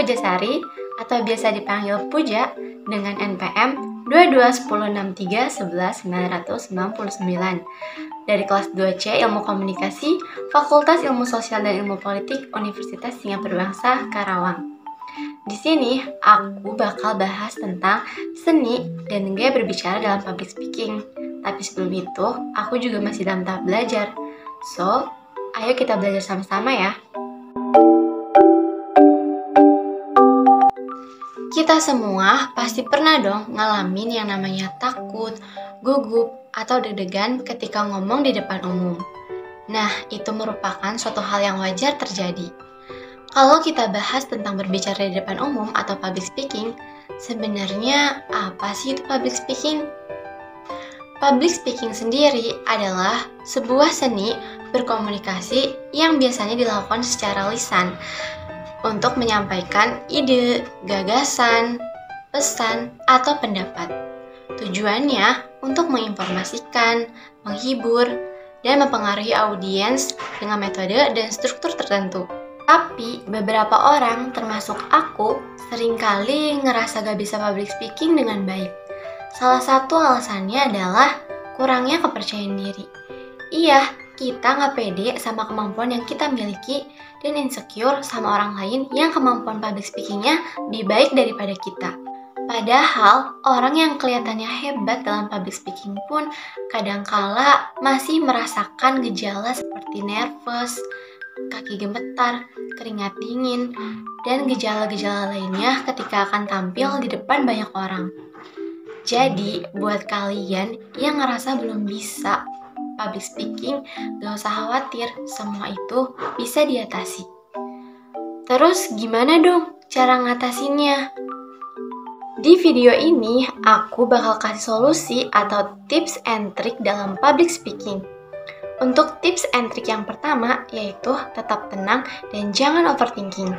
Pujasari atau biasa dipanggil Puja dengan NPM 221063111999 dari kelas 2C Ilmu Komunikasi, Fakultas Ilmu Sosial dan Ilmu Politik, Universitas Singapura Bangsa, Karawang. Di sini, aku bakal bahas tentang seni dan gaya berbicara dalam public speaking. Tapi sebelum itu, aku juga masih dalam tahap belajar. So, ayo kita belajar sama-sama ya. Kita semua pasti pernah dong ngalamin yang namanya takut, gugup, atau deg-degan ketika ngomong di depan umum. Nah, itu merupakan suatu hal yang wajar terjadi. Kalau kita bahas tentang berbicara di depan umum atau public speaking, sebenarnya apa sih itu public speaking? Public speaking sendiri adalah sebuah seni berkomunikasi yang biasanya dilakukan secara lisan untuk menyampaikan ide, gagasan, pesan, atau pendapat. Tujuannya untuk menginformasikan, menghibur, dan mempengaruhi audiens dengan metode dan struktur tertentu. Tapi beberapa orang, termasuk aku, seringkali ngerasa gak bisa public speaking dengan baik. Salah satu alasannya adalah kurangnya kepercayaan diri. Iya, kita gak pede sama kemampuan yang kita miliki dan insecure sama orang lain yang kemampuan public speakingnya lebih baik daripada kita. Padahal, orang yang kelihatannya hebat dalam public speaking pun kadangkala masih merasakan gejala seperti nervous, kaki gemetar, keringat dingin, dan gejala-gejala lainnya ketika akan tampil di depan banyak orang. Jadi, buat kalian yang ngerasa belum bisa public speaking, gak usah khawatir, semua itu bisa diatasi. Terus gimana dong cara ngatasinnya? Di video ini, aku bakal kasih solusi atau tips and trick dalam public speaking. Untuk tips and trick yang pertama, yaitu tetap tenang dan jangan overthinking.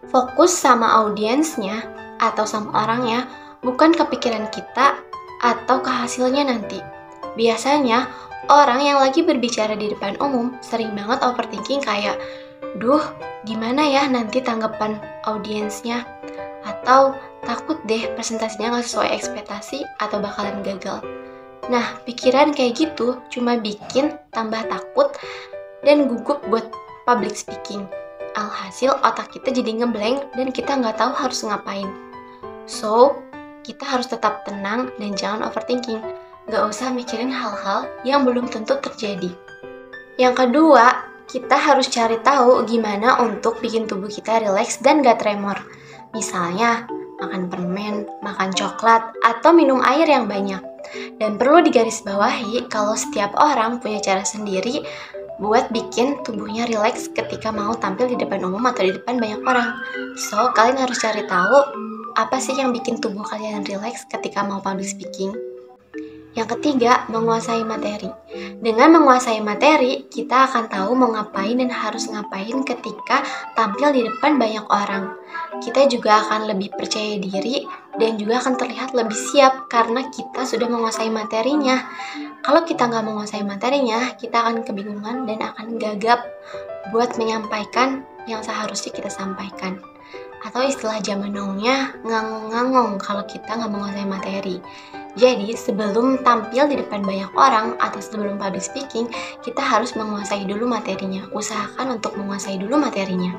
Fokus sama audiensnya atau sama orangnya, bukan kepikiran kita atau ke hasilnya nanti. Biasanya, orang yang lagi berbicara di depan umum sering banget overthinking kayak, duh, gimana ya nanti tanggapan audiensnya? Atau takut deh presentasinya gak sesuai ekspektasi atau bakalan gagal. Nah, pikiran kayak gitu cuma bikin tambah takut dan gugup buat public speaking. Alhasil otak kita jadi ngeblank dan kita nggak tahu harus ngapain. So, kita harus tetap tenang dan jangan overthinking. Nggak usah mikirin hal-hal yang belum tentu terjadi. Yang kedua, kita harus cari tahu gimana untuk bikin tubuh kita rileks dan gak tremor. Misalnya, makan permen, makan coklat, atau minum air yang banyak. Dan perlu digarisbawahi kalau setiap orang punya cara sendiri buat bikin tubuhnya rileks ketika mau tampil di depan umum atau di depan banyak orang. So, kalian harus cari tahu apa sih yang bikin tubuh kalian rileks ketika mau public speaking. Yang ketiga, menguasai materi. Dengan menguasai materi, kita akan tahu mau ngapain dan harus ngapain ketika tampil di depan banyak orang. Kita juga akan lebih percaya diri dan juga akan terlihat lebih siap karena kita sudah menguasai materinya. Kalau kita nggak menguasai materinya, kita akan kebingungan dan akan gagap buat menyampaikan yang seharusnya kita sampaikan. Atau istilah zaman now-nya ngangong-ngangong kalau kita nggak menguasai materi. Jadi sebelum tampil di depan banyak orang atau sebelum public speaking, kita harus menguasai dulu materinya. Usahakan untuk menguasai dulu materinya.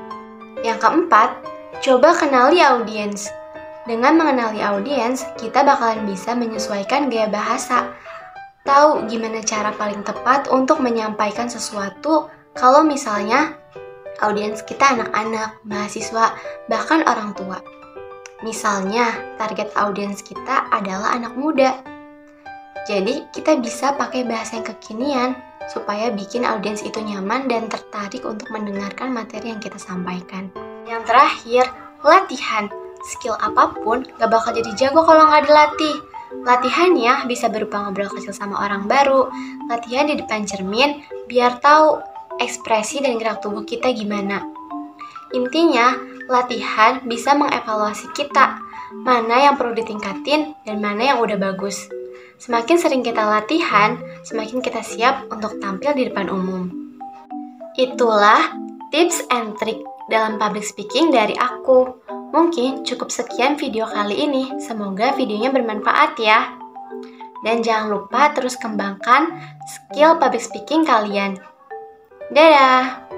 Yang keempat, coba kenali audiens. Dengan mengenali audiens, kita bakalan bisa menyesuaikan gaya bahasa. Tahu gimana cara paling tepat untuk menyampaikan sesuatu kalau misalnya audiens kita anak-anak, mahasiswa, bahkan orang tua. Misalnya, target audiens kita adalah anak muda. Jadi, kita bisa pakai bahasa yang kekinian supaya bikin audiens itu nyaman dan tertarik untuk mendengarkan materi yang kita sampaikan. Yang terakhir, latihan. Skill apapun gak bakal jadi jago kalau nggak dilatih. Latihannya bisa berupa ngobrol kecil sama orang baru, latihan di depan cermin biar tahu ekspresi dan gerak tubuh kita gimana. Intinya, latihan bisa mengevaluasi kita, mana yang perlu ditingkatin dan mana yang udah bagus. Semakin sering kita latihan, semakin kita siap untuk tampil di depan umum. Itulah tips and trick dalam public speaking dari aku. Mungkin cukup sekian video kali ini. Semoga videonya bermanfaat ya. Dan jangan lupa terus kembangkan skill public speaking kalian. Dadah!